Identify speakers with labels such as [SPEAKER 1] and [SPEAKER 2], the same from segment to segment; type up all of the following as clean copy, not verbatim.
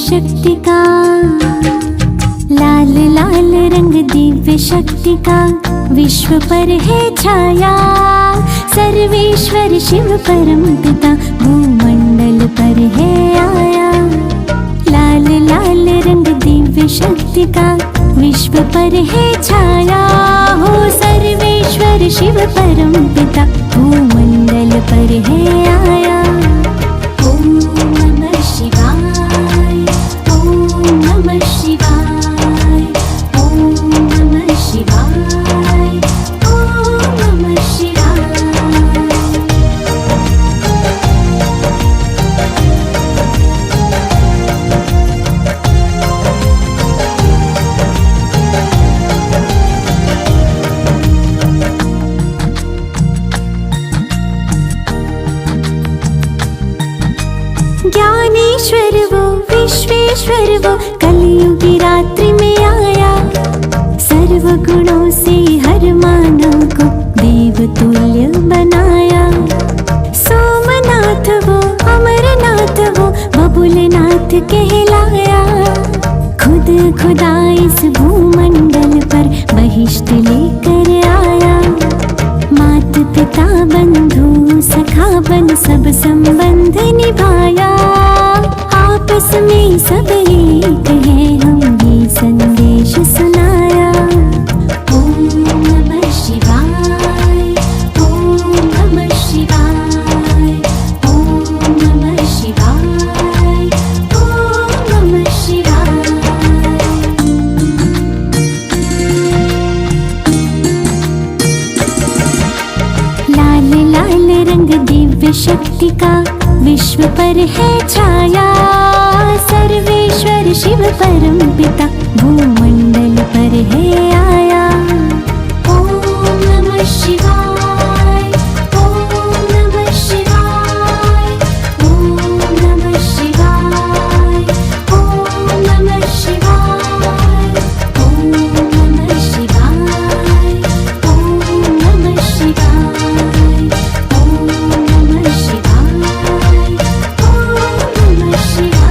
[SPEAKER 1] शक्ति का, लाल लाल रंग दिव्य शक्ति का विश्व पर है छाया। सर्वेश्वर शिव परम पिता भूमंडल पर है आया। लाल लाल रंग दिव्य शक्ति का विश्व पर है छाया। हो सर्वेश्वर शिव परम पिता भूमंडल पर है आया। ओम नमः शिवाय, ओम नमः शिवाय, ओम नमः शिवाय, ओम नमः शिवाय। ज्ञानेश्वर वो विश्वेश्वर वो कलयुगी रात्रि में आया। सर्व गुणों से हर मानव को देव तुल्य बनाया। सोमनाथ वो अमरनाथ वो बबुलनाथ कहलाया। खुद खुदा इस भूमंडल पर बहिष्ट लेकर आया। मात पिता बंधु सखा बन सब संबंध निभाया। आपस में सब एक है हम ये संदेश सुनाया। ओम नमः शिवाय, ओम नमः शिवाय, ओम नमः शिवाय, ओम नमः शिवाय। लाल लाल रंग दिव्य शक्ति का विश्व पर है छाया। सर्वेश्वर शिव परम पिता भूमंडल पर है आया। ओम नमः शिवाय, ओम नमः शिवाय, ओम नमः शिवाय, ओम नमः शिवाय, ओम नमः शिवाय, ओम नमः शिवाय, ओम नमः शिवाय, ओम नमः शिवाय।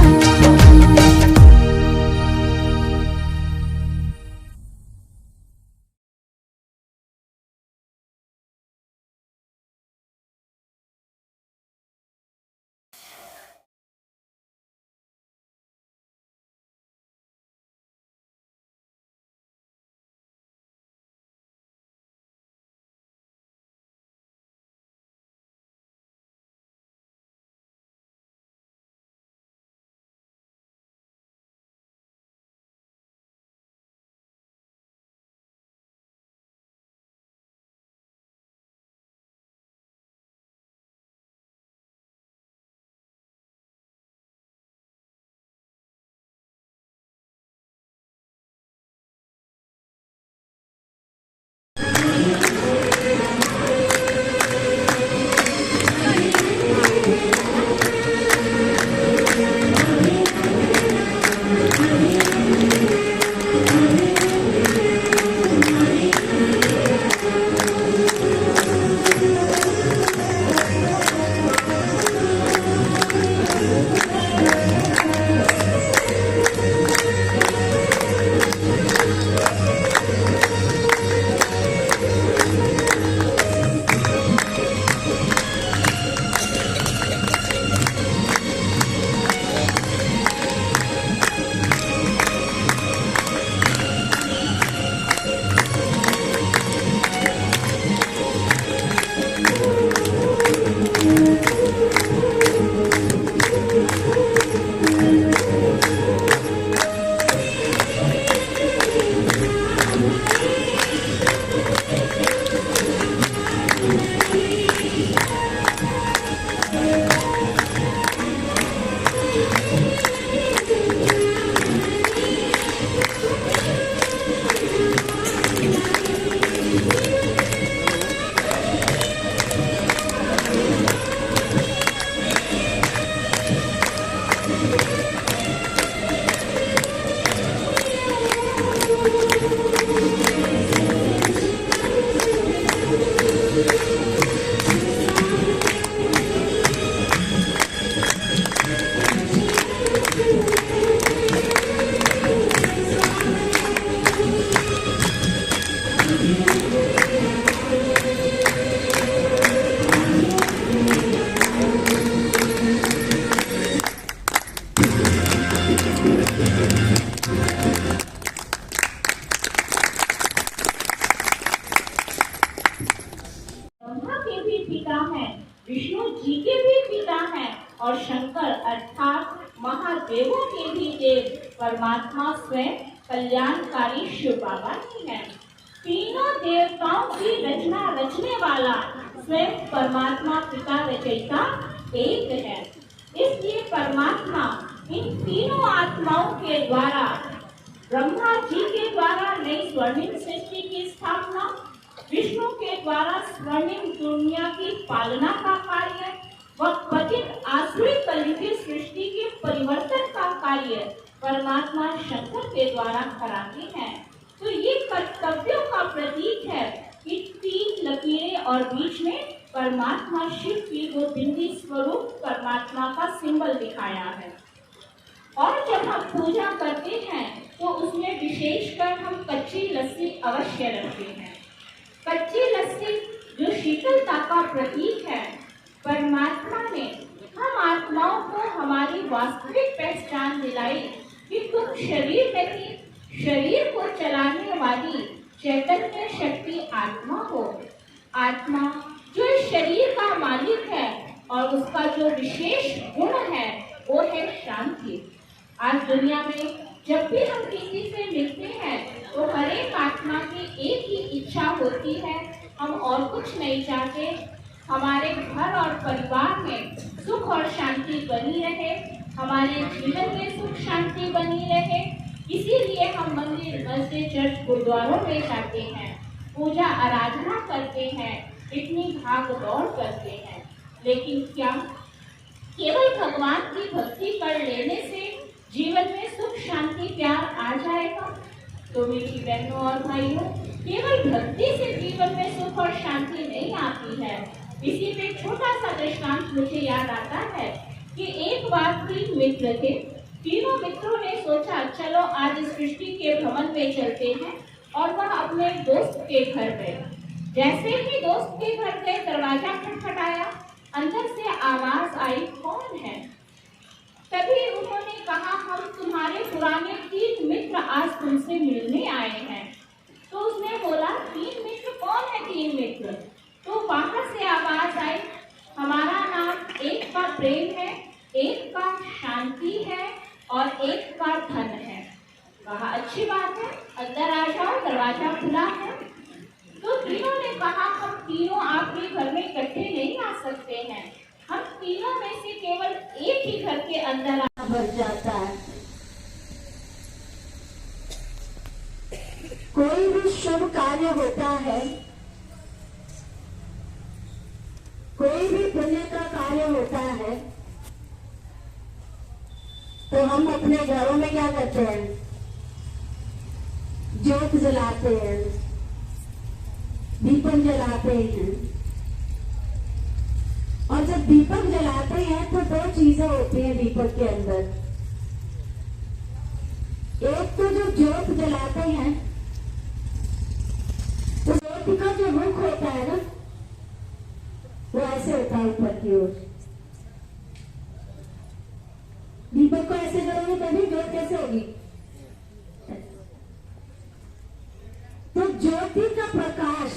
[SPEAKER 2] देवों के भी देव परमात्मा स्वयं कल्याणकारी शिव बाबा ही है। तीनों देवताओं की रचना रचने वाला स्वयं परमात्मा पिता रचयिता एक है। इसलिए परमात्मा इन तीनों आत्माओं के द्वारा ब्रह्मा जी के द्वारा नई स्वर्णिम सृष्टि की स्थापना, विष्णु के द्वारा स्वर्णिम दुनिया की पालना का कार्य व पतित आसुरी कलि की सृष्टि के परिवर्तन का कार्य परमात्मा शंकर के द्वारा कराते हैं। तो ये कर्तव्यों का प्रतीक है कि तीन लकीरें और बीच में परमात्मा शिव की वो बिंदी स्वरूप परमात्मा का सिंबल दिखाया है। और जब हम पूजा करते हैं तो उसमें विशेषकर हम कच्ची लस्सी अवश्य रखते हैं। कच्ची लस्सी जो शीतलता का प्रतीक है, परमात्मा ने हम आत्माओं को हमारी वास्तविक पहचान दिलाई कि तुम शरीर नहीं, शरीर को चलाने वाली चैतन्य शक्ति आत्मा हो। आत्मा जो इस शरीर का मालिक है और उसका जो विशेष गुण है वो है शांति। आज दुनिया में जब भी हम किसी से मिलते हैं तो हर एक आत्मा की एक ही इच्छा होती है, हम और कुछ नहीं चाहते, हमारे घर और परिवार में सुख और शांति बनी रहे, हमारे जीवन में सुख शांति बनी रहे। इसीलिए हम मंदिर, मस्जिद, चर्च, गुरुद्वारों में जाते हैं, पूजा आराधना करते हैं, इतनी भाग दौड़ करते हैं। लेकिन क्या केवल भगवान की भक्ति कर लेने से जीवन में सुख शांति प्यार आ जाएगा? तो मेरी बहनों और भाइयों, केवल भक्ति से जीवन में सुख और शांति नहीं आती है। इसी पे छोटा सा दृष्टांत मुझे याद आता है कि एक बार 3 मित्र थे। तीनों मित्रों ने सोचा चलो आज इस सृष्टि के भ्रमण में चलते हैं, और वह अपने दोस्त के घर गए। जैसे ही दोस्त के घर गए, दरवाजा खटखटाया, अंदर से आवाज आई, कौन है? तभी उन्होंने कहा, हम तुम्हारे पुराने 3 मित्र आज तुमसे मिलने आए हैं। तो उसने बोला, 3 मित्र? कौन है 3 मित्र? तो बाहर से आवाज आई, हमारा नाम एक का प्रेम है, एक का शांति है और एक का धन है। कहा अच्छी बात है, अंदर आ जाओ, दरवाजा खुला है। तो तीनों ने कहा, हम तीनों आपके घर में इकट्ठे नहीं आ सकते हैं, हम तीनों में से केवल एक ही घर के अंदर
[SPEAKER 3] बढ़ जाता है। कोई भी शुभ कार्य होता है, कोई भी पुण्य का कार्य होता है, तो हम अपने घरों में क्या करते हैं? ज्योत जलाते हैं, दीपक जलाते हैं। और जब दीपक जलाते हैं तो 2 चीजें होती हैं दीपक के अंदर। एक तो जो ज्योत जलाते हैं, तो ज्योत का जो रुख होता है ना, वो ऐसे होता है ऊपर की ओर। दीपक को ऐसे करोगे तभी ज्योत कैसे होगी? तो ज्योति का प्रकाश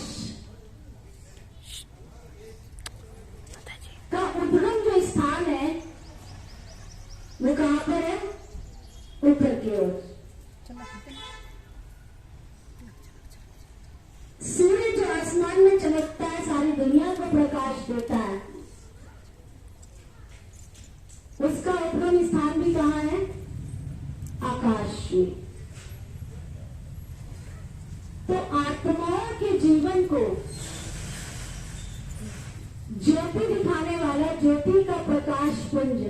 [SPEAKER 3] का उद्गम जो स्थान है वो कहां पर है? ऊपर की ओर। सूर्य जो आसमान में चमकता है, सारी दुनिया को प्रकाश देता है, उसका उद्गम स्थान भी कहां है? आकाश में। तो आत्माओं के जीवन को ज्योति दिखाने वाला, ज्योति का प्रकाश पुंज,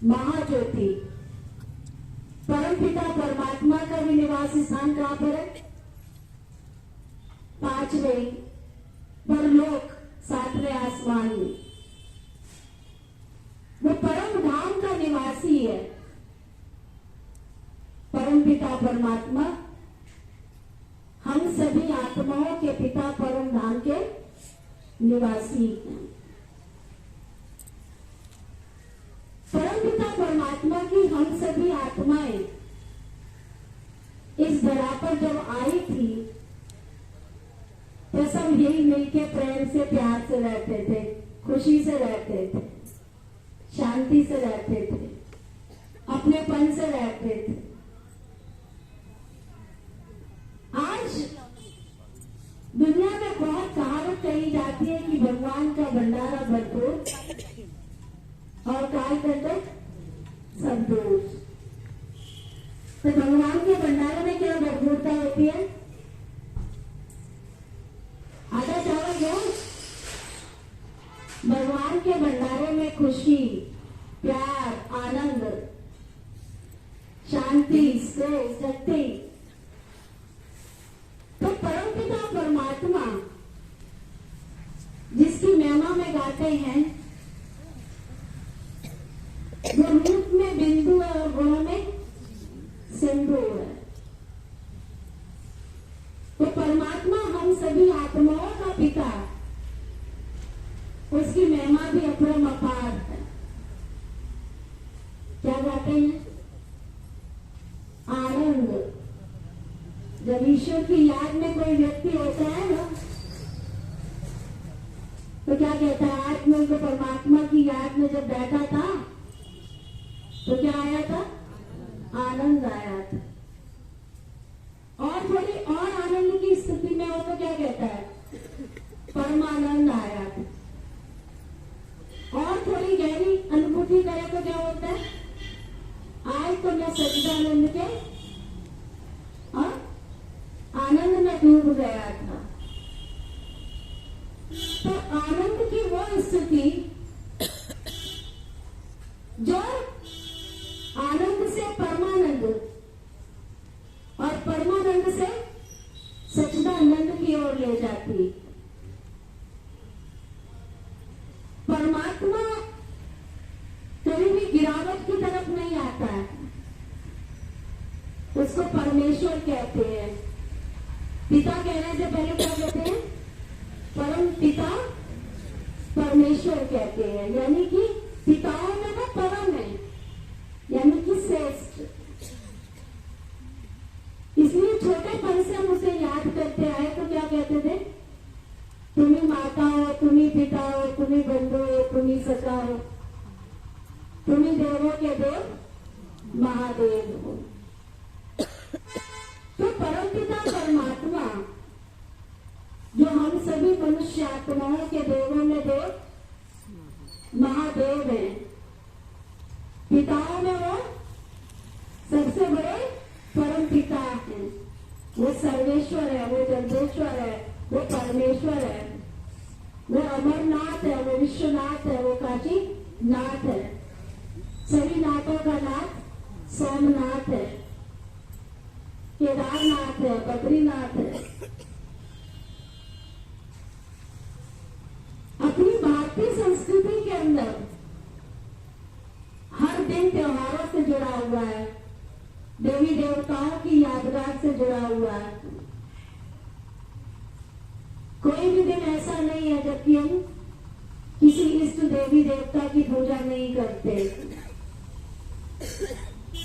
[SPEAKER 3] महाज्योति, परमपिता परमात्मा का भी निवास स्थान कहां पर है? 5वें परलोक, 7वें आसमान में। वो परम धाम का निवासी है। परमपिता परमात्मा हम सभी आत्माओं के पिता परम धाम के निवासी हैं। परमपिता परमात्मा की हम सभी आत्माएं इस धरा पर जब आई थी तो सब यही मिलके प्रेम से, प्यार से रहते थे, खुशी से रहते थे, शांति से रहते थे। अपने पन से रहते थे। आज दुनिया में बहुत कहावत कही जाती है कि भगवान का भंडारा भरपूर और काय करते सब दोष। तो भगवान के भंडारे में क्या भरपूरता होती है? आधा चावल गया। भगवान के भंडारे में खुशी, प्यार, आनंद, शांति, स्नेह, शक्ति। तो परमपिता परमात्मा जिसकी महिमा में गाते हैं, वो रूप में बिंदु है और गुणों में सिंधु है। तो परमात्मा हम सभी आत्माओं का पिता, उसकी महिमा भी अपरंपार है। क्या गाते हैं? आनंद। जब ईश्वर की याद में कोई व्यक्ति होता है ना, तो क्या कहता है? आज मैं तो परमात्मा की याद में जब बैठा था तो क्या आया था? आनंद आया था। और थोड़ी और आनंद की स्थिति में हो तो क्या कहता है? परमानंद आया था। और थोड़ी गहरी अनुभूति करे तो क्या होता है? आज तो मैं सच्चिदानंद के आनंद में डूब गया था। तो आनंद की वो स्थिति जो आनंद से परमानंद और परमानंद से सच्चिदानंद की ओर ले जाती। परमात्मा कभी भी गिरावट की तरफ नहीं आता है, उसको परमेश्वर कहते हैं। पिता कहने से पहले क्या कहते हैं? परम पिता परमेश्वर कहते हैं। यानी कि पिताओं में वो परम है, यानी कि श्रेष्ठ। इसलिए छोटेपन से हम उसे याद करते आए तो क्या कहते थे? तुम ही माता हो, तुम ही पिता हो, तुम ही बंधु हो, तुम ही सखा हो, तुम ही देवों के देव महादेव हो। तो परमपिता परमात्मा जो हम सभी मनुष्य आत्माओं के देवों में देव महादेव है। पिताओं में वो सबसे बड़े परम पिता है। वो सर्वेश्वर है, वो जगदेश्वर है, वो परमेश्वर है, वो अमरनाथ है, वो विश्वनाथ है, वो काशी नाथ है। सभी नाथों का नाथ सोमनाथ है, केदारनाथ है, बद्रीनाथ है। अपनी भारतीय संस्कृति के अंदर हर दिन त्योहारों से जुड़ा हुआ है, देवी देवताओं की यादगार से जुड़ा हुआ है। कोई भी दिन ऐसा नहीं है जबकि हम किसी इष्ट देवी देवता की पूजा नहीं करते।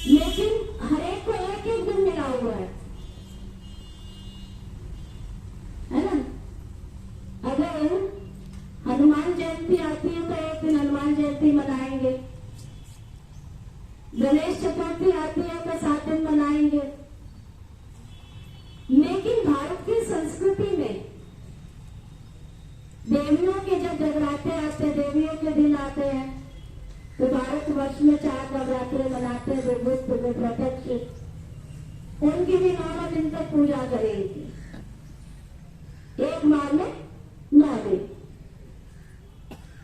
[SPEAKER 3] लेकिन हर एक को एक एक दिन मिला हुआ है ना? अगर हनुमान जयंती आती है तो एक दिन हनुमान जयंती मनाएंगे, गणेश चतुर्थी आती है तो 7 दिन मनाएंगे। लेकिन भारत की संस्कृति में देवियों के जब जगराते आते, देवियों के दिन आते हैं, तो भारतवर्ष में 4 नवरात्रे मनाते हैं। गुप्त प्रत्यक्ष उनकी भी 9 दिन तक पूजा करेंगे, एक माह में 9 दिन।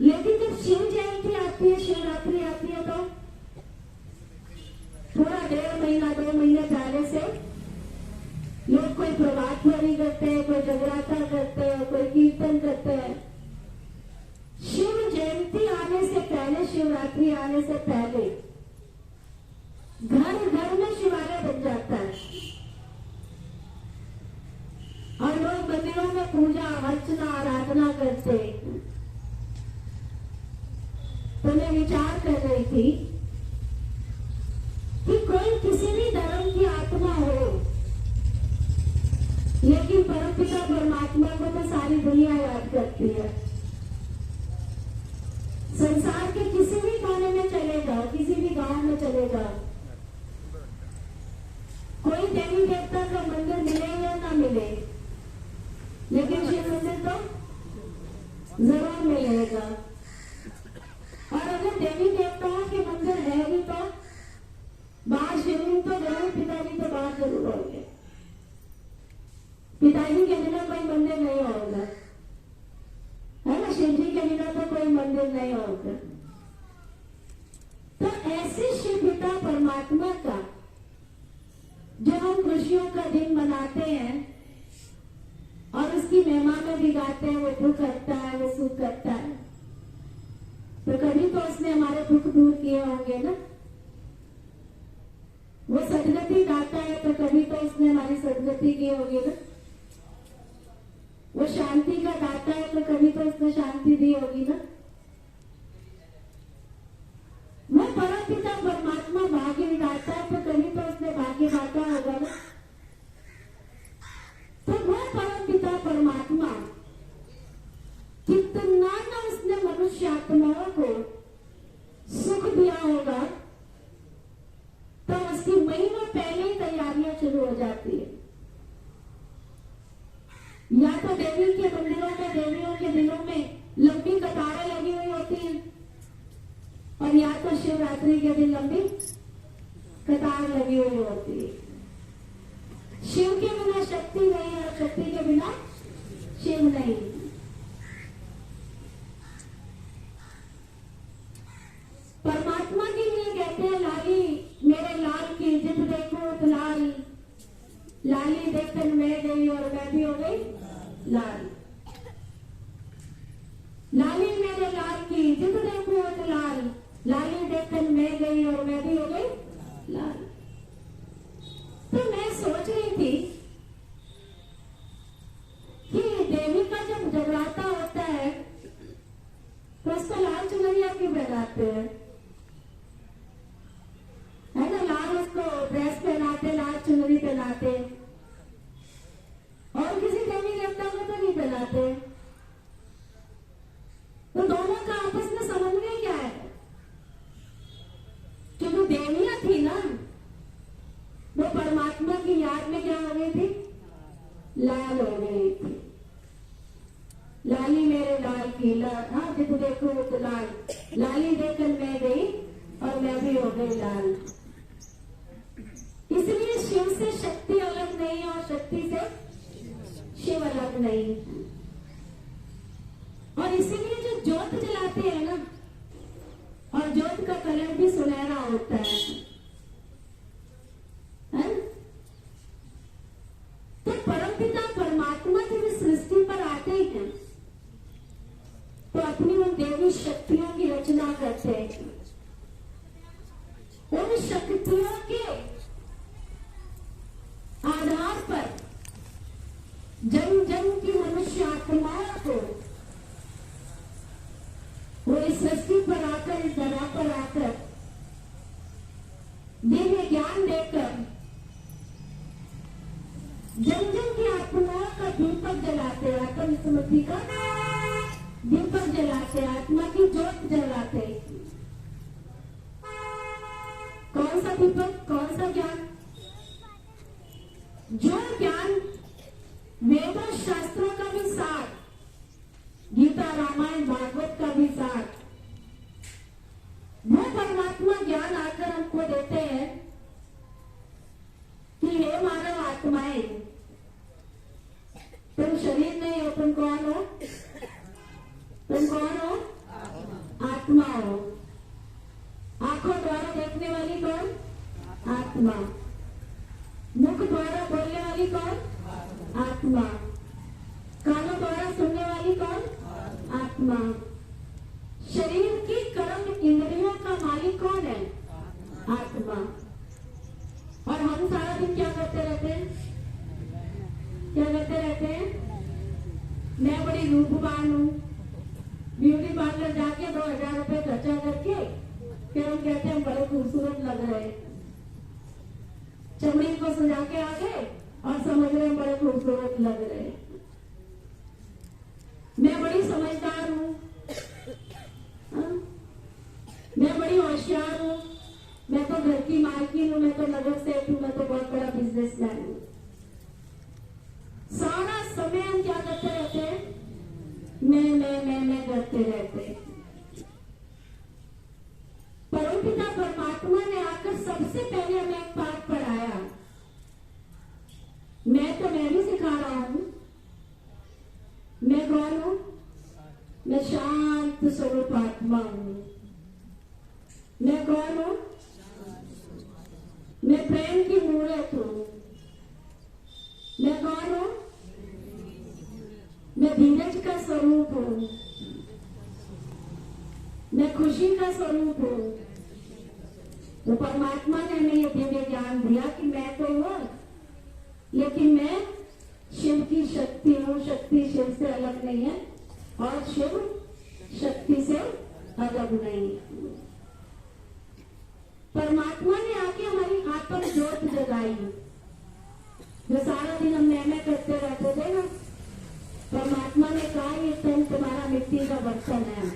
[SPEAKER 3] लेकिन जब शिव जयंती आती है, शिवरात्रि आती है, तो थोड़ा 1.5 महीना 2 महीने पहले से लोग कोई प्रभात फेरी करते हैं, कोई जगराता करते हैं, कोई कीर्तन करते हैं। शिव जयंती आने से पहले, शिवरात्रि आने से पहले घर घर में शिवालय बन जाता है और लोग मंदिरों में पूजा अर्चना आराधना करते। तो मैं विचार कर रही थी कि कोई किसी भी धर्म की आत्मा हो, लेकिन परमपिता परमात्मा को तो सारी दुनिया याद करती है। संसार के किसी भी कोने में चले जाओ, किसी भी गांव में चले जाओ, कोई देवी देवता का मंदिर मिले या ना मिले, लेकिन शिव मंदिर तो जरूर मिलेगा। और अगर देवी देवताओं के मंदिर है भी तो बाहर शिवलिंग तो जरूर, पिताजी तो बाहर जरूर होंगे। पिताजी के बिना कोई मंदिर नहीं होगा, है ना, शिव जी के बिना तो कोई मंदिर नहीं होगा। तो ऐसे शिव पिता परमात्मा का जो हम खुशियों का दिन मनाते हैं और उसकी महिमा में भी गाते हैं, वो दुख करता है, वो सुख करता है, तो कभी तो उसने हमारे दुख दूर किए होंगे ना। वो सदगति दाता है तो कभी तो उसने हमारी सदगति की होगी ना। वो शांति का दाता है तो कभी तो उसने शांति दी होगी ना। वो परमपिता परमात्मा भाग्य विधाता है तो कभी तो उसने भाग्य बांटा होगा ना। तो वो परमपिता परमात्मा कितना ना उसने मनुष्य आत्माओं को सुख दिया होगा, तो उसकी महीनों पहले ही तैयारियां शुरू हो जाती है। या तो देवी के मंदिरों में, देवियों के दिनों में लंबी कतारें लगी हुई होती हैं, और या तो शिवरात्रि के दिन लंबी कतार लगी हुई होती है। शिव के बिना शक्ति नहीं और शक्ति के बिना शिव नहीं। परमात्मा के लिए कहते हैं लाली मेरे लाल की जित देखो तो लाल, लाली देखकर मैं गई और मैं भी हो गई लाल। लाली मेरे लाल की जित देखो तो लाल, लाली देखकर मैं गई और मैं भी हो गई लाल। तो मैं सोच रही थी कि देवी का जब जगराता होता है तो उसको लाल चुनरिया क्यों पहनाते हैं, है ना, लाल उसको ड्रेस पहनाते, लाल चुनरी पहनाते, और किसी देवी देवता को तो नहीं पहनाते। तो दोनों का आपस में समन्वय क्या है? जो देवियां थी ना, वो परमात्मा की याद में क्या हो गई थी? लाल हो गई थी। लाली मेरे लाल की लाल, हाँ जित देखो तो लाल, लाली देखकर मैं गई और मैं भी हो गई लाल। इसलिए शिव से शक्ति अलग नहीं और शक्ति से शिव अलग नहीं। और इसीलिए जो ज्योत जलाते हैं ना, और ज्योत का कलर भी सुनहरा होता है, तो परमपिता परमात्मा जब इस सृष्टि पर आते हैं तो अपनी उन देवी शक्तियों की रचना करते हैं। उन शक्तियों के आधार पर जन जन की मनुष्य आत्माओं को वो इस सृष्टि पर आकर, इस धरा पर आकर दिव्य ज्ञान देकर जन जन की आत्माओं का दीपक जलाते, आत्म स्मृति का दीपक जलाते, आत्मा की ज्योत जलाते। कौन सा दीपक, कौन सा ज्ञान? जो ज्ञान वेदों शास्त्रों का भी सार, गीता रामायण भागवत का भी सार, वो परमात्मा ज्ञान आकर हमको देते हैं कि हे मानव आत्माएं, तुम शरीर नहीं हो, तुम कौन हो? तुम कौन हो? आत्मा हो। आंखों द्वारा देखने वाली कौन? आत्मा। मुख द्वारा बोलने वाली कौन? आत्मा। कानों द्वारा सुनने वाली कौन? आत्मा। शरीर की कर्म इंद्रियों का मालिक कौन है? आत्मा। और हम सारा दिन क्या करते रहते हैं? क्या करते रहते हैं? मैं बड़ी रूपवान हूँ, ब्यूटी पार्लर जाके 2000 रुपए खर्चा करके फिर हम कहते हैं बड़े खूबसूरत लग रहे हैं, चमड़ी को सजा के आ गए और समझ रहे हैं बड़े खूबसूरत लग रहे हैं। मैं बड़ी समझदार हूँ, मैं बड़ी होशियार हूँ, मैं तो घर की मालकिन हूँ, मैं तो नगर सेठ हूँ, मैं तो बहुत बड़ा बिजनेस बिजनेसमैन हूं। सारा समय हम क्या करते रहते हैं? मैं करते रहते हैं। परमपिता परमात्मा ने आकर सबसे पहले हमें एक पाठ पढ़ाया। मैं भी सिखा रहा हूं। मैं कौन हूं? मैं शांत स्वरूप आत्मा हूं। मैं कौन हूं? मैं प्रेम की मूर्त हूं। मैं कौन हूं? मैं धीरज का स्वरूप हूं। मैं खुशी का स्वरूप हूं। तो परमात्मा ने हमें यह दिव्य ज्ञान दिया कि मैं तो हूं, लेकिन मैं शिव की शक्ति हूं। शक्ति शिव से अलग नहीं है और शिव शक्ति से अलग नहीं। परमात्मा ने आके हमारी आत्म ज्योत जगाई। जो सारा दिन हम मैं करते रहते थे ना, परमात्मा ने कहा ये तुम्हारा मिट्टी का बर्तन है,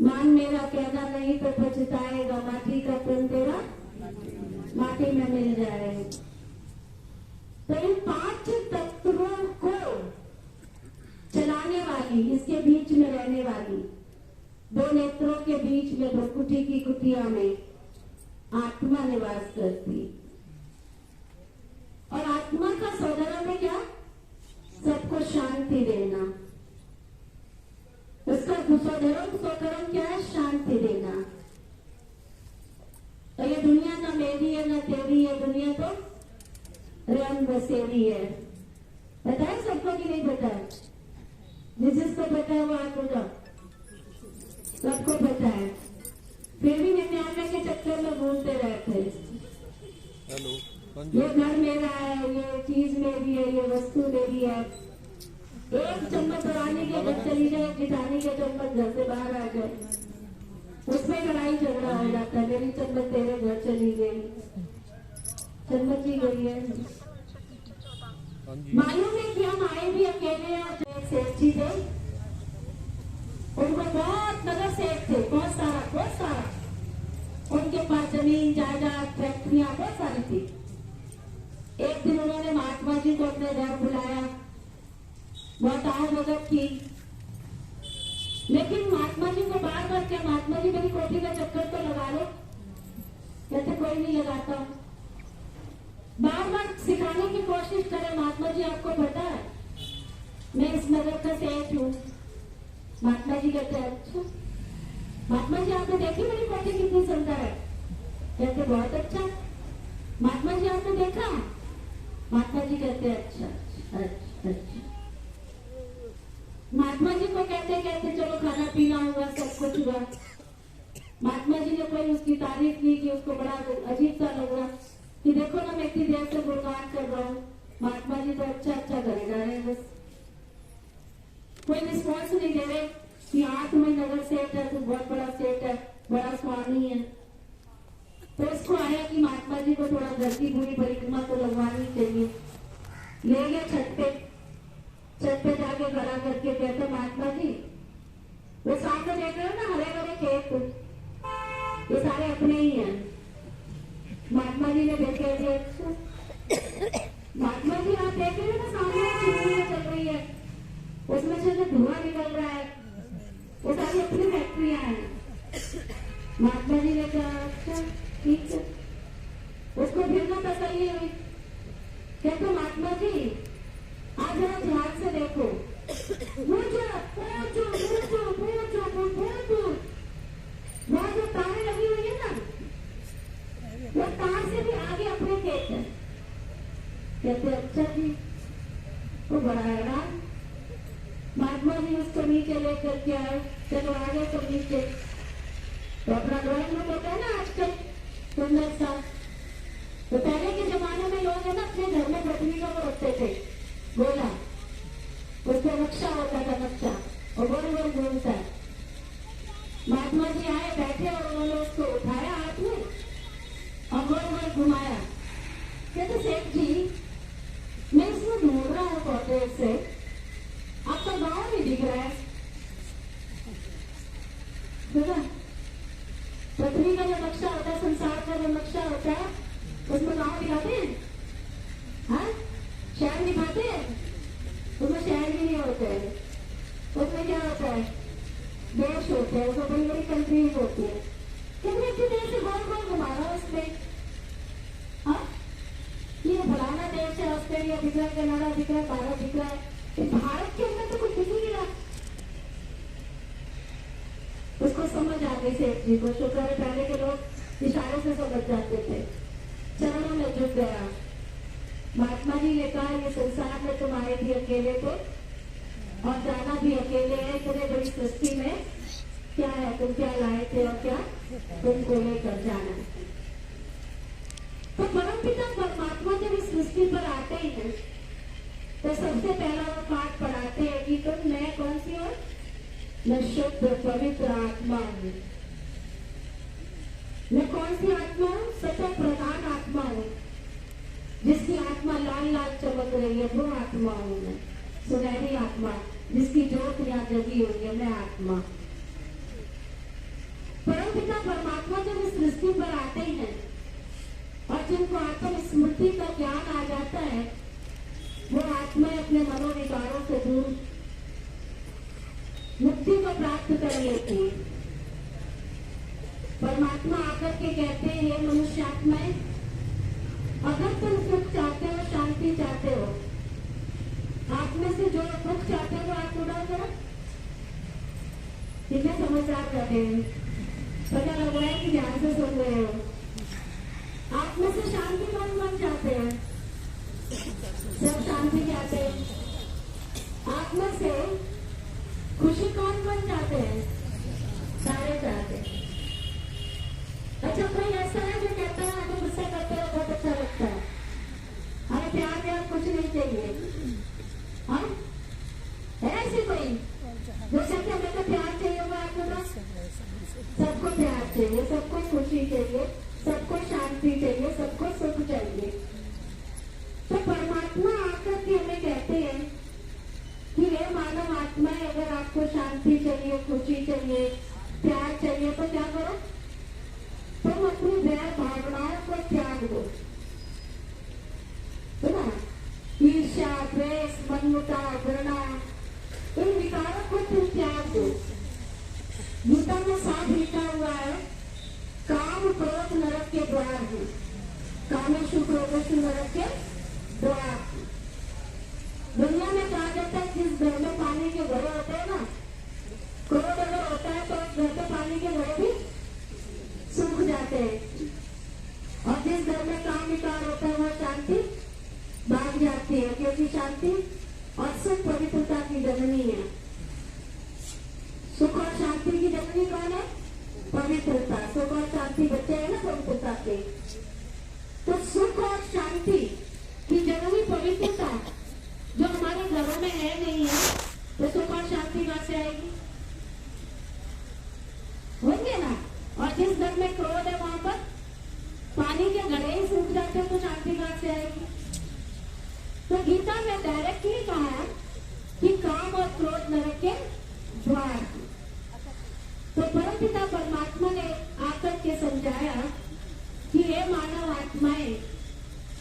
[SPEAKER 3] मान मेरा कहना नहीं तो पछताएगा, माटी का तन तेरा माटी में मिल जाएगा। तो इन 5 तत्वों को चलाने वाली, इसके बीच में रहने वाली, 2 नेत्रों के बीच में भ्रुकुटी की कुटिया में आत्मा निवास करती। और आत्मा का स्वधर्म है क्या? सबको शांति देना। उसका स्वधर्म क्या है? शांति देना। तो ये दुनिया ना मेरी है ना तेरी है, दुनिया तो रंग बसेरी है। पता है सबको कि नहीं पता है? जिसको पता है वो हाथ उठाओ। सबको पता है, फिर भी 99 के चक्कर में घूमते रहते हैं।
[SPEAKER 4] हेलो,
[SPEAKER 3] ये घर मेरा है, ये चीज मेरी है, ये वस्तु मेरी है। एक चम्मच रानी के घर चली जाए, जिठानी के चम्मच घर से बाहर आ जाए, उसमें लड़ाई झगड़ा हो जाता है। मेरी चम्मच तेरे घर चली गई, चम्मच ही गई है। मालूम है कि हम आए भी अकेले हैं। जो एक सेठ जी थे, उनको बहुत नगर सेठ थे, बहुत सारा। उनके पास जमीन जायदाद फैक्ट्रियां बहुत सारी थी। एक दिन उन्होंने महात्मा जी को अपने घर बुलाया, बहुत आग मदद की, लेकिन महात्मा जी को बार बार क्या, महात्मा जी मेरी कोठी का चक्कर तो लगा लो, कहते कोई नहीं लगाता। बार बार सिखाने की कोशिश करे, महात्मा जी आपको पता है मैं इस नगर का सेठ हूँ। महात्मा जी कहते हैं अच्छा। महात्मा जी आपने देखी मेरी कोठी कितनी सुंदर है? कहते बहुत अच्छा। महात्मा जी आपने देखा? महात्मा जी कहते अच्छा। महात्मा जी को कहते चलो खाना पीना हुआ, सब कुछ हुआ। महात्मा जी ने कोई उसकी तारीफ नहीं की, उसको बड़ा अजीब सा लग रहा कि देखो ना मैं इतनी देर से गुणगान कर रहा हूँ, महात्मा जी तो अच्छा करे जा रहे हैं, बस कोई रिस्पॉन्स नहीं दे रहे कि हाँ तुम्हें नगर सेठ है, तुम बहुत बड़ा सेठ है, बड़ा स्वामी है। तो उसको आया कि महात्मा जी को थोड़ा घर की पूरी परिक्रमा तो लगवानी चाहिए। ले गया छत पे जाके खड़ा करके कहते महात्मा जी वो सामने देख रहे हो ना हरे भरे खेत, ये सारे अपने ही हैं। महात्मा जी ने देखे महात्मा जी आप देख रहे हो ना सामने चिमनी चल रही है, उसमें से जो धुआं निकल रहा है वो सारी अपनी फैक्ट्रियां हैं। महात्मा जी ने कहा अच्छा ठीक है। उसको फिर ना तसल्ली हुई, कहते महात्मा जी आज जरा ध्यान से देखो, वहां जो तारें लगी हुई है ना, वो तार से भी आगे अपने खेत है। कहते अच्छा जी। वो बड़ा हैरान। महात्मा जी उसको नीचे लेकर के आए, चलो आगे तो नीचे। तो अपना ड्राइंग रूम होता है ना आजकल सुंदर सा, तो पहले के जमाने में लोग है ना अपने घर में पटरी का वो रखते थे गोला, उसका नक्शा होता था, नक्शा और गोल गोल घूमता है। महात्मा जी आए बैठे और उन्होंने उसको उठाया हाथ में और गोल गोल घुमाया। कहते सेठ जी मैं इसमें ढूंढ रहा हूँ बहुत देर से, आपका गाँव नहीं दिख रहा है। पृथ्वी का जो नक्शा होता है, संसार का जो नक्शा होता है, उसमें गाँव दिखाते हैं, हाँ शहर दिखाते हैं, उसमें शहर भी नहीं होते हैं, उसमें क्या होता है देश होते हैं, उसमें बड़ी बड़ी कंट्रीज होती है। कितने अच्छी देश से गोल गोल घुमा रहा है उसमें, हाँ ये फलाना देश है, ऑस्ट्रेलिया दिख रहा है, कनाडा दिख रहा है, भारत दिख रहा है, भारत के अंदर तो कुछ दिख ही नहीं रहा। उसको समझ आ गई सेठ जी को, शुक्र है पहले के लोग इशारों से समझ जाते थे। चरणों में झुक गया। महात्मा जी ने कहा ये संसार में तुम आए भी अकेले थे और जाना भी अकेले है, इतने बड़ी सृष्टि में क्या है, तुम क्या लाए थे और क्या तुमको लेकर जाना है। तो परमपिता परमात्मा जब इस सृष्टि पर आते ही हैं तो सबसे पहला वो पाठ पढ़ाते हैं कि तुम मैं कौन सी हो, मैं शुद्ध पवित्र आत्मा हूँ। मैं कौन सी आत्मा हूँ, सत्य प्रधान आत्मा हूँ, जिसकी आत्मा लाल लाल चमक रही है, वो आत्मा हूँ मैं। सुनहरी आत्मा जिसकी ज्योत यहाँ जगी हुई है, मैं आत्मा। परमपिता परमात्मा जब इस सृष्टि पर आते ही हैं और जिनको आत्म स्मृति का ज्ञान आ जाता है, वो आत्माएं अपने मनोविकारों से दूर मुक्ति को प्राप्त कर लेती है। परमात्मा आकर के कहते हैं ये मनुष्य आत्माएं, अगर तुम सुख चाहते हो, शांति चाहते हो, आप में से जो दुख चाहते हो आप उड़ा करो। कितने समझदार बैठे हैं, पता लग रहा है कि ध्यान से सुन रहे हो। आप में से शांति कौन कौन चाहते हैं, सब शांति चाहते हैं। आप में से खुशी कौन कौन चाहते हैं, सारे चाहते हैं। अच्छा कोई ऐसा है जो कहता है हमें गुस्सा करते हो बहुत अच्छा लगता है, हमें प्यार प्यार कुछ नहीं चाहिए, हाँ ऐसे कोई जो कहते हमें तो प्यार चाहिए, वो आपके पास सबको प्यार चाहिए, सबको खुशी चाहिए, सबको शांति चाहिए, सबको सुख चाहिए। तो परमात्मा आकर के हमें कहते हैं कि ये मानव आत्माएं, अगर आपको शांति चाहिए, खुशी चाहिए, प्यार चाहिए तो क्या करो, तुम अपनी वैर भावनाओं को त्याग दो, है ना। ईर्ष्या, द्वेष, मनमुटाव, घृणा, इन विकारों को तुम त्याग दो। गीता में साफ लिखा हुआ है, काम क्रोध नरक के द्वार है, कामेषु क्रोधेषु नरक के द्वार। दुनिया में कहा जाता है जिस घर में पानी के घड़े होते हैं ना, क्रोध अगर होता है तो उस घर के पानी के घड़े भी सूख जाते हैं, और जिस घर में काम विकार होता है वह शांति भाग जाती है, क्योंकि शांति और सुख पवित्रता की जननी है। सुख और शांति की जननी कौन है, पवित्रता। सुख और शांति बच्चे हैं ना पवित्रता के, तो सुख और शांति की जननी पवित्रता जो हमारे घरों में है नहीं है, तो सुख और शांति कहाँ से आएगी, होंगे ना। और जिस घर में क्रोध है वहां पर पानी के घड़े ही सूख जाते हैं, तो शांति कहाँ से आएगी। तो गीता में डायरेक्टली कहा है कि काम और क्रोध नरक के द्वार। तो परमपिता परमात्मा ने आकर के समझाया कि ये मानव आत्माएं,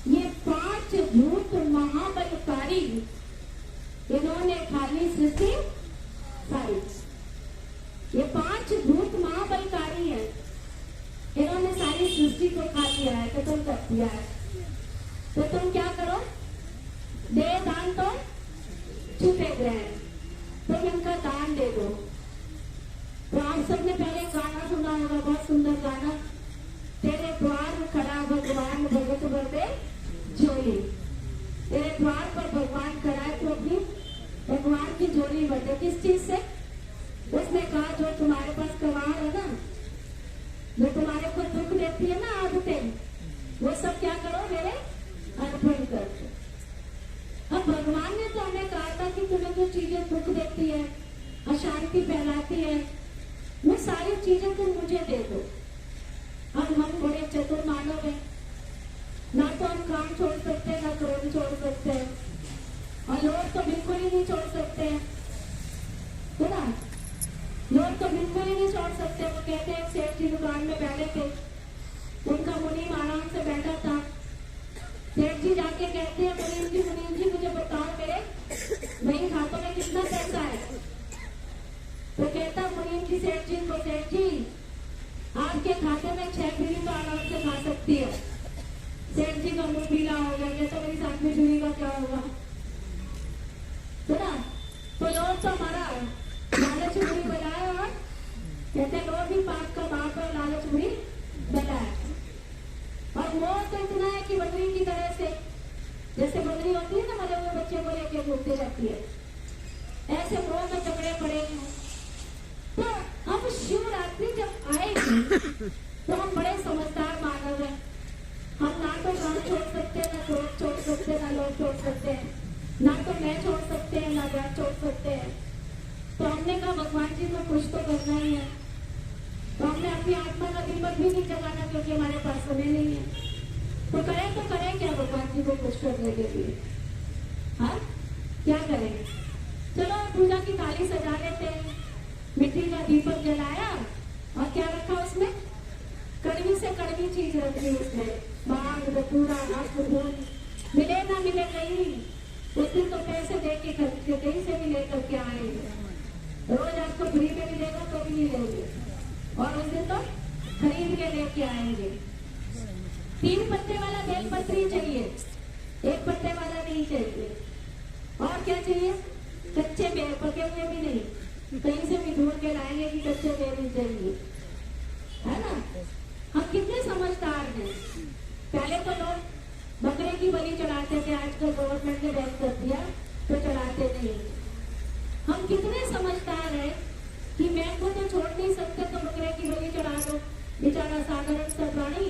[SPEAKER 3] ये 5 भूत महाबलकारी, इन्होंने खाली सृष्टि सारी, ये 5 भूत महाबलकारी है, इन्होंने सारी सृष्टि को खा लिया है, तो तुम कर दिया है। तो तुम क्या करो, दे दान तो छुपे ग्रहण, तुम इनका दान दे दो। तो आप सबने पहले गाना सुना होगा, बहुत सुंदर गाना, तेरे द्वार खड़ा भगवान भगत बरदे झोली। तेरे द्वार पर भगवान खड़ा है, तो अपनी भगवान की झोली भरते। किस चीज से, उसने कहा जो तुम्हारे पास कवार है ना, जो तुम्हारे को दुख देती है ना आदतें, वो सब क्या करो मेरे अर्पण कर दो। अब भगवान ने तो हमें कहा था कि तुम्हें जो चीजें दुख देती है, अशांति फैलाती है, वो सारी चीजें तुम मुझे दे दो। अब हम बड़े चतुर मानव हैं, ना तो हम काम छोड़ सकते हैं, ना क्रोध छोड़ सकते हैं, और लोग तो बिल्कुल ही नहीं छोड़ सकते हैं, है ना। लोग तो बिल्कुल ही नहीं छोड़ सकते। वो कहते हैं सेठ जी दुकान में बैठे थे, उनका मुनीम आराम से बैठा था, सेठ जी जाके कहते हैं मुनीम जी मुझे बताओ मेरे बैंक खातों में कितना पैसा है। तो कहता मुनीम जी सेठ जी को, सेठ जी आपके खाते में 6 बीड़ी तो आराम से खा सकती है। सेठ जी का मुंह पीला हो गया, कहता मेरी साथ में बीड़ी का क्या होगा। सुना तो लोग तो हमारा लालच बुरी बनाया और कहते लोग भी पाप का बाप और लालच बुरी बनाया। और वो तो इतना है कि बकरी की तरह से, जैसे बकरी होती है ना मरे हुए बच्चे को लेके घूमती रहती है, ऐसे मोह में जकड़े पड़े हैं। तो अब शिवरात्रि जब आएगी तो हम बड़े समझदार मानव हैं। हम ना तो काम छोड़ सकते हैं, ना क्रोध छोड़ सकते हैं, ना लोग छोड़ सकते हैं, ना तो मैं छोड़ सकते हैं, ना व्यास छोड़ सकते हैं। तो हमने कहा भगवान जी को कुछ तो करना ही है। तो हमने अपनी आत्मा का दिमाग भी नहीं जगाना क्योंकि हमारे पास समय नहीं है। तो करें क्या भगवान जी को खुश करने के लिए? हाँ क्या करें? चलो पूजा की थाली सजा लेते हैं। मिट्टी का दीपक जलाया और क्या रखा उसमें? कड़वी से कड़वी चीज रखी उसमें, बाग धतूरा फूल, मिले ना मिले कहीं। उस दिन तो पैसे दे के खरीद के कहीं से भी लेकर के आएंगे। रोज आपको फ्री में मिलेगा तो भी नहीं लेंगे, और उस दिन तो खरीद के लेके आएंगे। 3 पत्ते वाला बेलपत्री चाहिए, 1 पत्ते वाला नहीं चाहिए। और क्या चाहिए? कच्चे बेल, पके हुए भी नहीं, कहीं से भी ढूंढ के लाएंगे कि कच्चे बेल ही चाहिए, है ना। हम कितने समझदार हैं। पहले तो लोग बकरे की बलि चढ़ाते थे, आजकल गवर्नमेंट ने बैन कर दिया तो चढ़ाते नहीं। हम कितने समझदार हैं कि मैं को तो छोड़ नहीं सकते तो बकरे की बलि चढ़ा दो, बेचारा साधारण सा प्राणी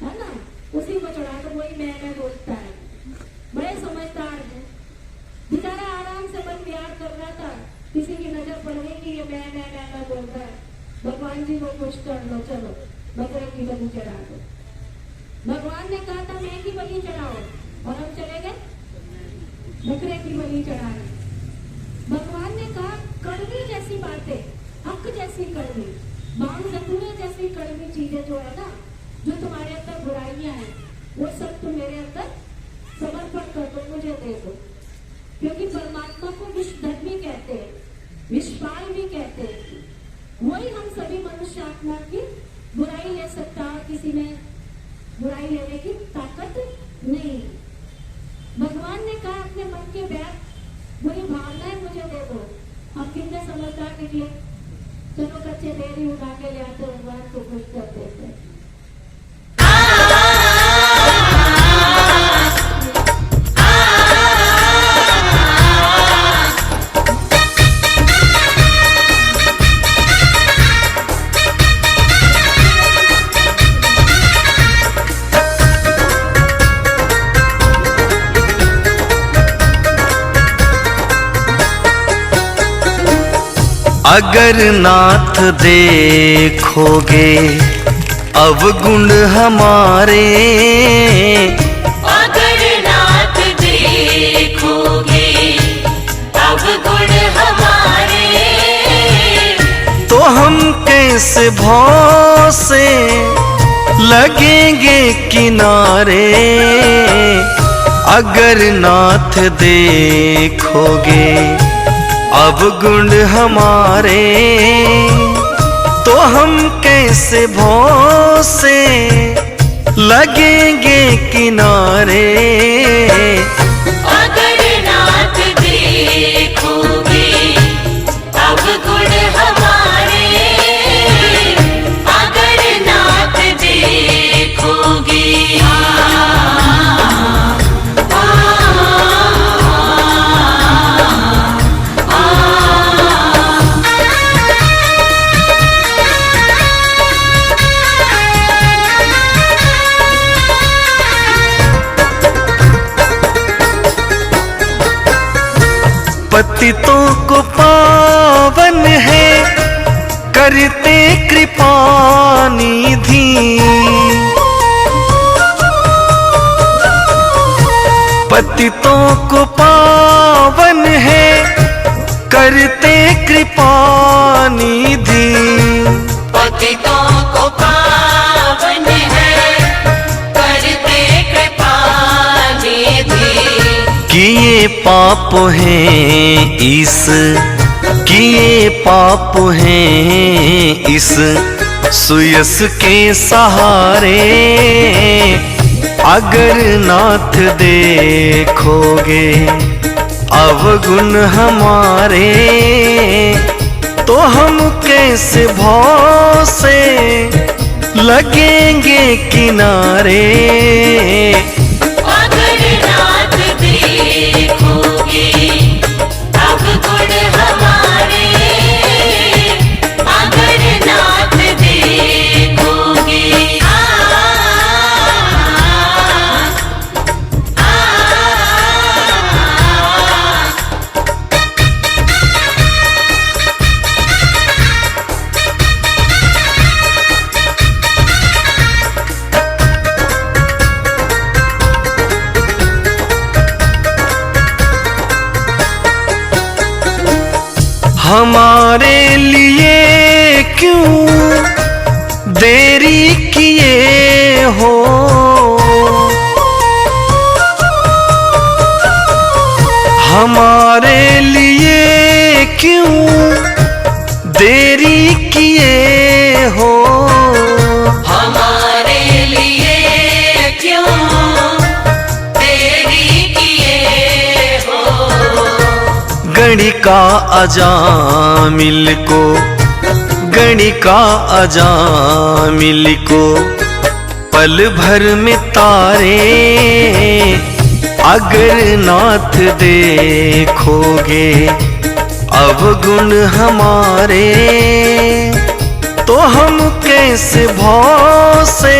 [SPEAKER 3] है ना, उसी को चढ़ा दो, वही मैं बोलता है। बड़े समझदार हैं। बेचारा आराम से मन प्यार कर रहा था, किसी की नजर पड़ गई कि ये मैं बोल रहा है। भगवान जी को खुश कर लो, चलो बकरे की बलि चढ़ा दो। भगवान ने कहा था मैं की बलि चढ़ाओ, और हम चले गए बकरे की बलि चढ़ाने। भगवान ने कहा कड़वी जैसी बातें, हक जैसी कड़वी, बांग धतूरे जैसी कड़वी चीजें जो है ना, जो तुम्हारे अंदर बुराइयां हैं, वो सब तुम मेरे अंदर समर्पण कर दो, मुझे दे दो। क्योंकि परमात्मा को विश्वधर्मी कहते हैं, विश्वपाल भी कहते हैं। वही हम सभी मनुष्य आत्मा की बुराई ले सकता है, किसी में बुराई लेने की ताकत नहीं। भगवान ने कहा अपने मन के बैठ बुरी भावनाएं मुझे दे दो। हम कितने समझदार निकले। चलो कच्चे बेरी उठा के ले आते, भगवान को खुश कर देते।
[SPEAKER 4] अगर नाथ देखोगे अवगुण हमारे,
[SPEAKER 5] अगर नाथ देखोगे अवगुण हमारे,
[SPEAKER 4] तो हम कैसे भव से लगेंगे किनारे। अगर नाथ देखोगे अवगुण हमारे, तो हम कैसे भव से लगेंगे किनारे।
[SPEAKER 5] अगर नाथ देखोगे अवगुण हमारे, अगर नाथ देखोगे
[SPEAKER 4] पतितों को पावन है करते कृपा निधि। पतितों को पावन है करते कृपा निधि।
[SPEAKER 5] पतितों को पावन है करते कृपा
[SPEAKER 4] पाप हैं इस किए पाप हैं इस सुयस के सहारे। अगर नाथ देखोगे अवगुण हमारे, तो हम कैसे भव से लगेंगे किनारे।
[SPEAKER 5] अगर नाथ देखोगे अवगुण हमारे, अगर नाथ देखोगे
[SPEAKER 4] हमारे लिए क्यों देरी किए हो, हमारे लिए क्यों देरी किए हो।
[SPEAKER 5] हमारे लिए क्यों देरी किए हो।
[SPEAKER 4] गणिका अजामिल को, गणिका अजामिल को पल भर में तारे। अगर नाथ देखोगे अवगुण हमारे, तो हम कैसे भव से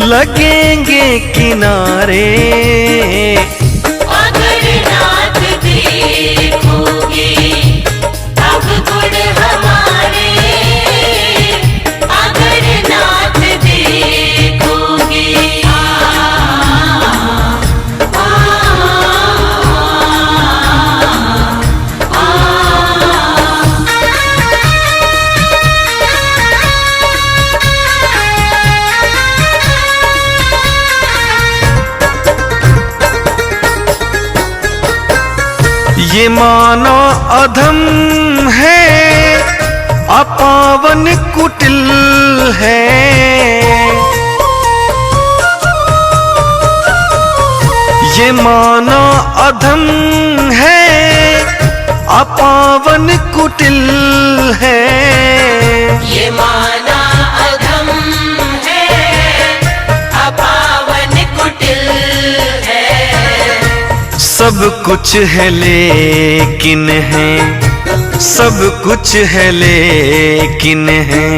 [SPEAKER 4] लगेंगे किनारे।
[SPEAKER 5] अगर नाथ देखोगे अवगुण हमारे, अगर नाथ देखोगे
[SPEAKER 4] ये माना अधम है अपावन कुटिल है। ये माना अधम है अपावन कुटिल है।
[SPEAKER 5] ये माना अधम है अपावन कुटिल है।
[SPEAKER 4] सब कुछ है लेकिन है, सब कुछ है लेकिन है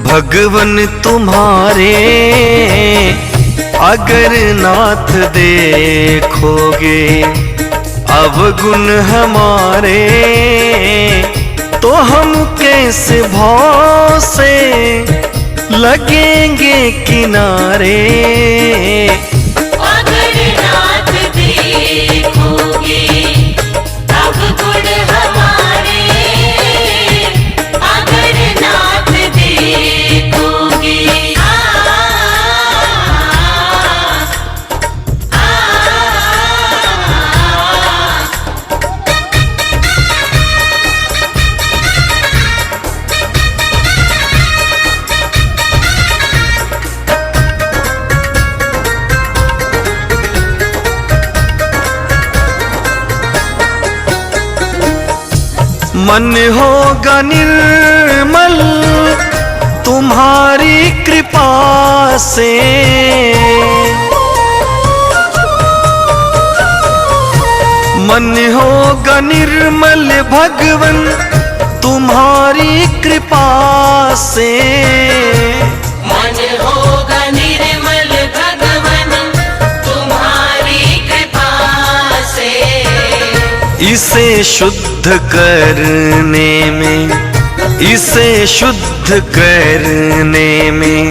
[SPEAKER 4] भगवन तुम्हारे। अगर नाथ देखोगे अवगुण हमारे, तो हम कैसे भव से लगेंगे किनारे।
[SPEAKER 5] अगर नाथ देखोगे अवगुण हमारे, अगर नाथ देखोगे
[SPEAKER 4] मन होगा निर्मल तुम्हारी कृपा से। मन होगा निर्मल भगवन तुम्हारी कृपा से।
[SPEAKER 5] मन होगा निर्मल भगवन तुम्हारी कृपा से।
[SPEAKER 4] इसे शुद्ध करने में, इसे शुद्ध करने में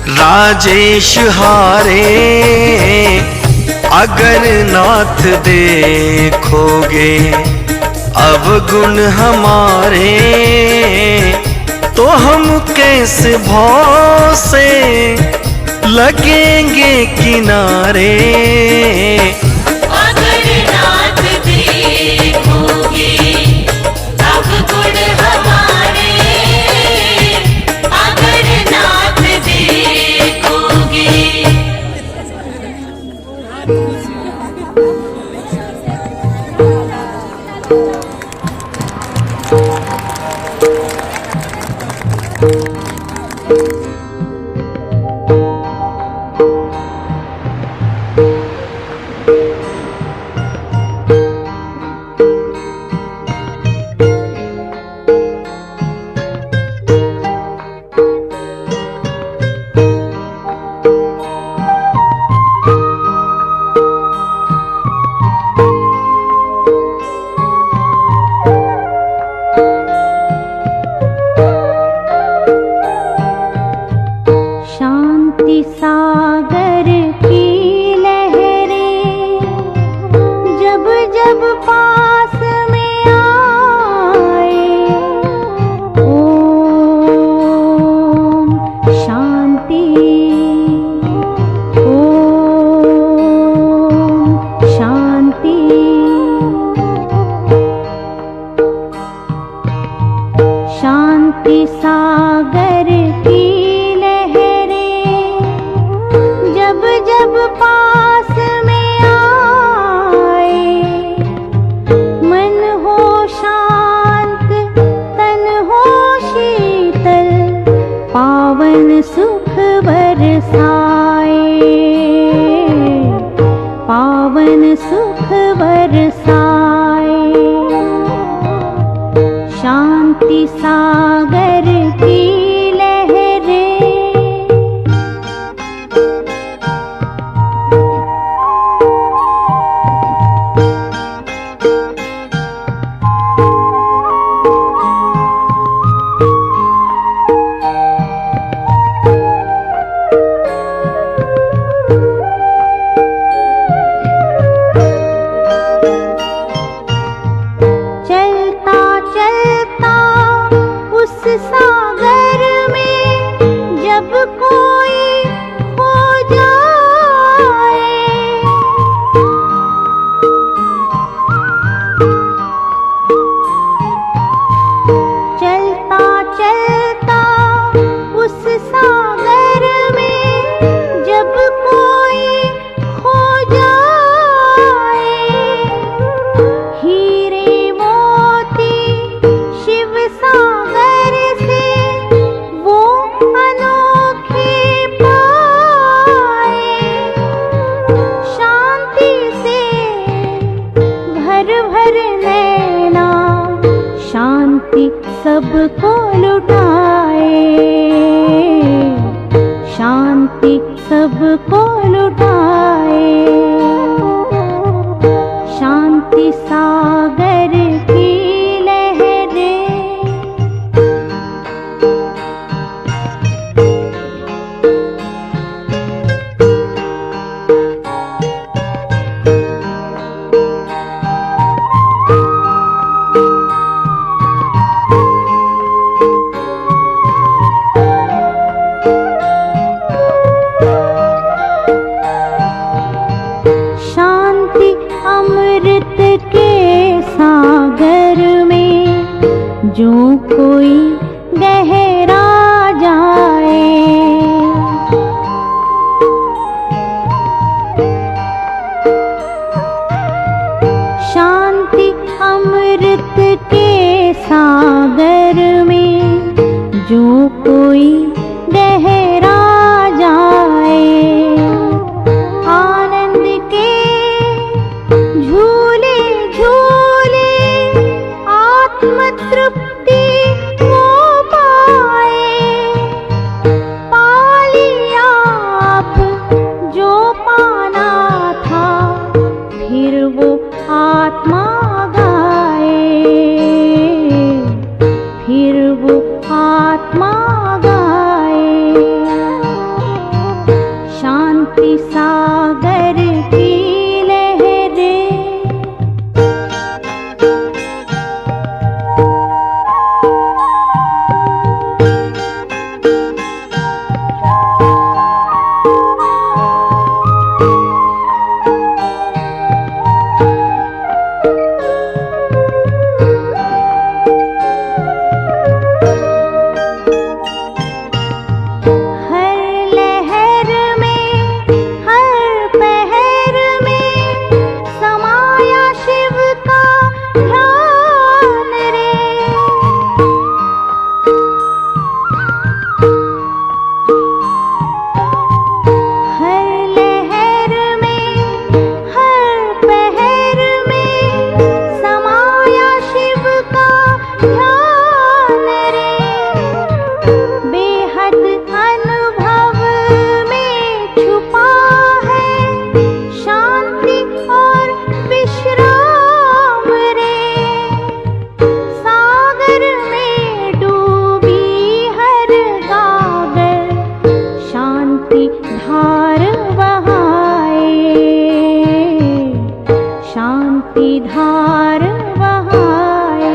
[SPEAKER 4] राजेश हारे। अगर नाथ देखोगे अवगुण हमारे, तो हम कैसे भव से लगेंगे किनारे।
[SPEAKER 5] अगर
[SPEAKER 1] सागर की लहरें जब जब पास में आए, ओम शांति, ओम शांति। शांति सागर की जब जब पास में आए, मन हो शांत तन हो शीतल, पावन सुख बरसाए, पावन सुख बरसाए। शांति सागर की सागर में जब कोई खो जाए, चलता चलता उस सागर में जब कोई खो जाए, हीरे मोती शिव सागर से वो अनोखे पाए, शांति से भर भर नैना शांति सबको लुटाए, शांति सबको लुटाए। शांति सागर की शांति अमृत के सागर में जो कोई गहरा जाए, शांति अमृत के सागर में जो कोई गहरा जाए, आनंद के झूले झूले आत्म तृप्ति वो पाए, पा लिया अब जो पाना था, फिर वो आत्मा गाए, फिर वो आत्मा गाए। शांति सागर की हर लहर में हर पहर धार बहाए, शांति धार बहाए।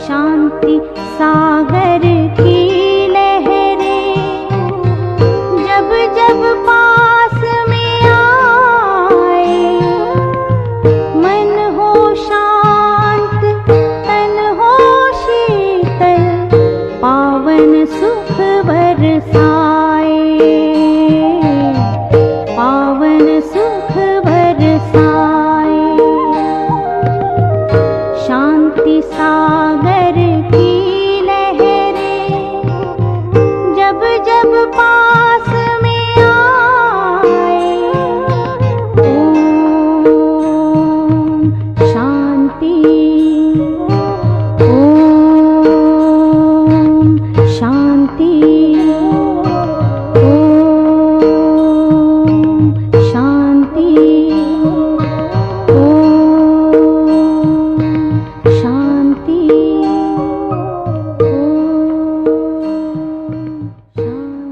[SPEAKER 1] शांति सागर की लहरें जब जब पास में आए, मन हो शांत तन हो शीतल, पावन सुख बरसाए, पावन सुख बरसाए। शांति सागर की लहरें जब जब पास में आए, ओम शांति, ओम शांति, ओम शांति, ओम शांति, ओम शांति।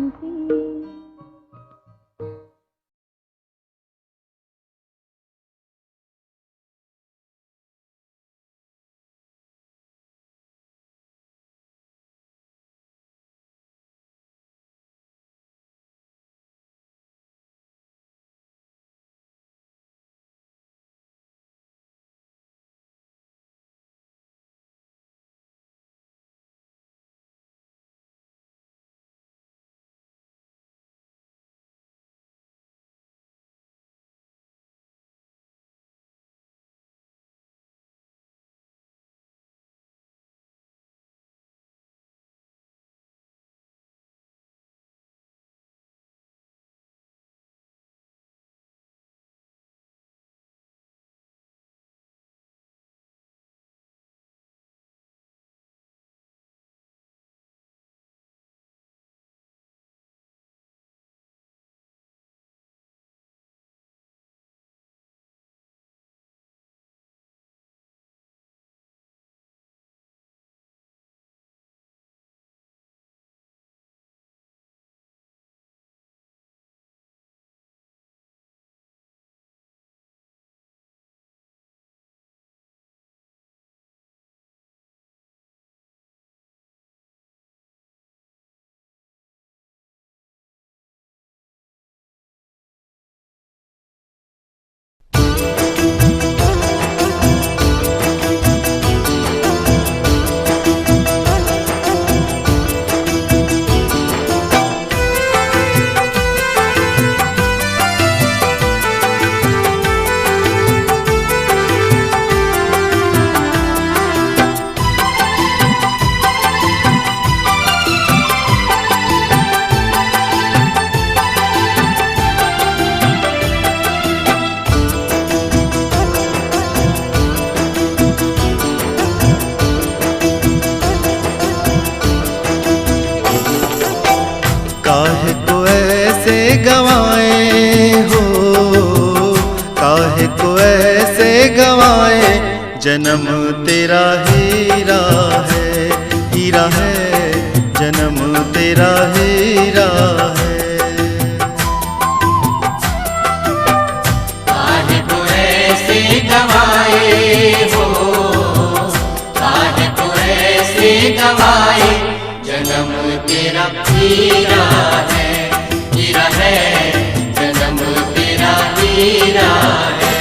[SPEAKER 4] काहे को ऐसे गवाए हो, काहे को ऐसे गवाए, जन्म तेरा हीरा है, हीरा है, जन्म तेरा हीरा है।
[SPEAKER 5] काहे को ऐसे गवाए हो, काहे को ऐसे गवाए, जन्म तेरा हीरा है, हीरा है, जन्म तेरा हीरा है।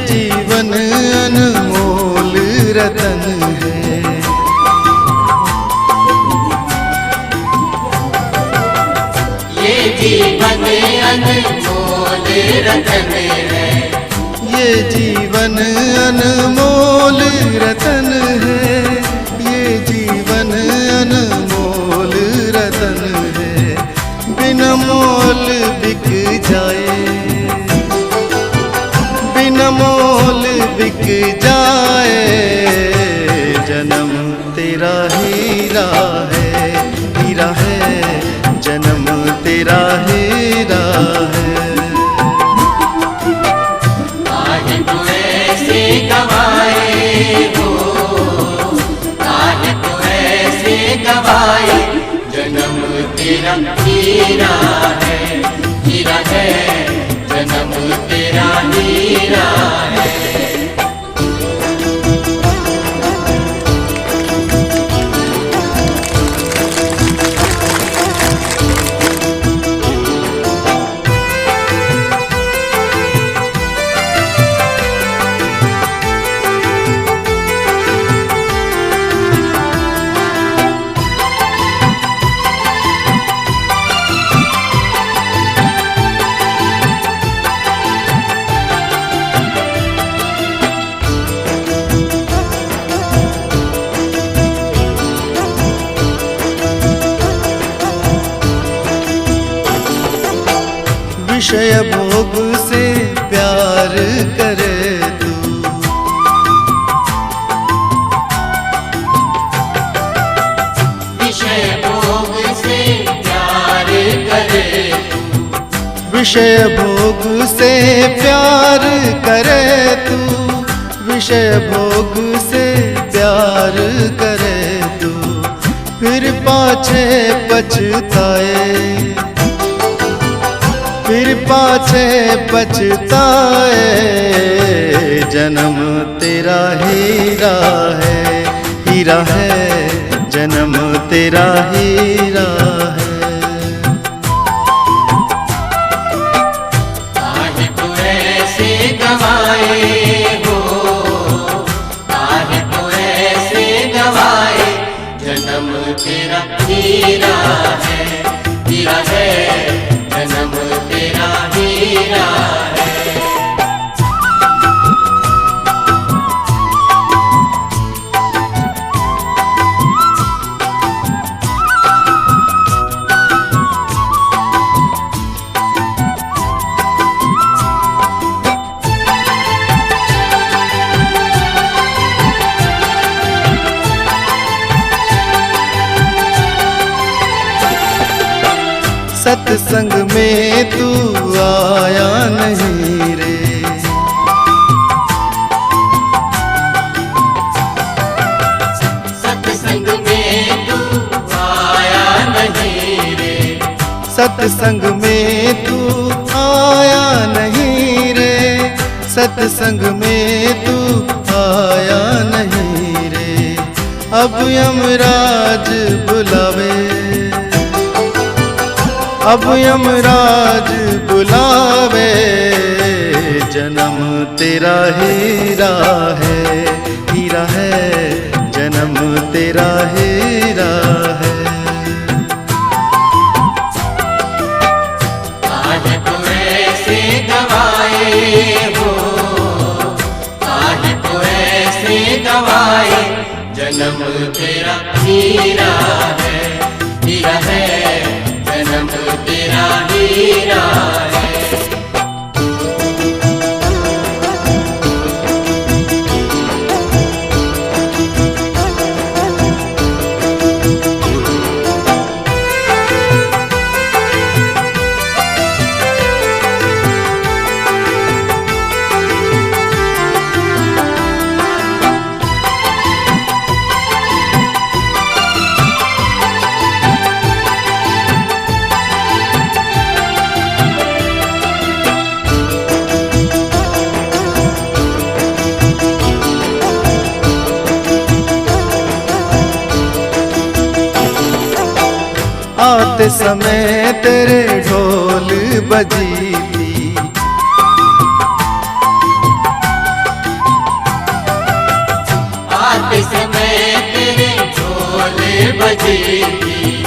[SPEAKER 4] जीवन अनमोल रतन है,
[SPEAKER 5] ये जीवन अनमोल रतन है,
[SPEAKER 4] ये जीवन अनमोल रतन है, ये जीवन अनमोल रतन है, बिन मोल बिक जाए। अनमोल बिक जाए, जन्म तेरा हीरा है, जन्म तेरा हीरा है।
[SPEAKER 5] काहे तू ऐसे गवाए हो, काहे तू ऐसे गवाए, जन्म तेरा हीरा है, जन्म तेरा हीरा है।
[SPEAKER 4] विषय भोग से प्यार करे तू,
[SPEAKER 5] विषय भोग से प्यार करे,
[SPEAKER 4] विषय भोग से प्यार करे तू, विषय भोग से प्यार करे तू, फिर पाछे पछताए, फिर पाछे पछताए, जन्म तेरा हीरा है, जन्म तेरा हीरा है।
[SPEAKER 5] काहे तू ऐसे गवाए हो, काहे तू ऐसे गवाए, जन्म तेरा हीरा है, जन्म तेरा हीरा है।
[SPEAKER 4] सत्संग में तू आया नहीं रे,
[SPEAKER 5] सत्संग में तू आया नहीं रे,
[SPEAKER 4] सत्संग में तू आया नहीं रे, सत्संग में तू आया नहीं रे। अब यमराज बुलावे, अब यमराज बुलावे, जन्म तेरा हीरा है, जन्म तेरा हीरा है।
[SPEAKER 5] काहे तू ऐसे गवाए हो, काहे तू ऐसे गवाए, जन्म तेरा हीरा है, जन्म तेरा हीरा है।
[SPEAKER 4] आते समय तेरे ढोल बजी थी,
[SPEAKER 5] आते समय तेरे ढोल बजी थी,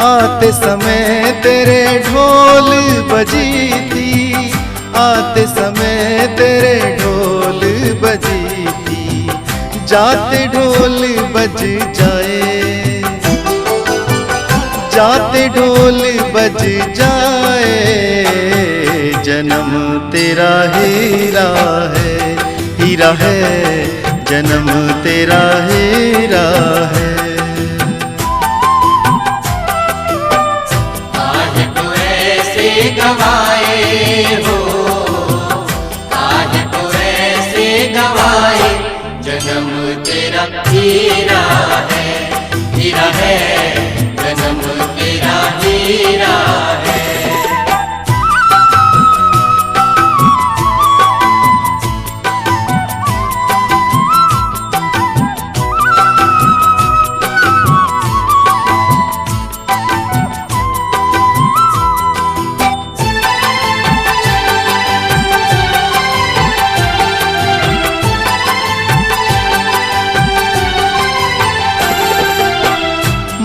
[SPEAKER 4] आते समय तेरे ढोल बजी थी, आते समय तेरे ढोल बजी थी। जाते ढोल बज जाए, जाते ढोल बज जाए, जन्म तेरा हीरा है, हीरा है जन्म तेरा हीरा है।
[SPEAKER 5] काहे को ऐसे गवाए हो, काहे को ऐसे गवाए, जन्म तेरा हीरा है, हीरा है, जन्म तेरा हीरा है।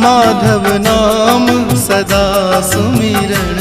[SPEAKER 4] माधव नाम सदा सुमिरण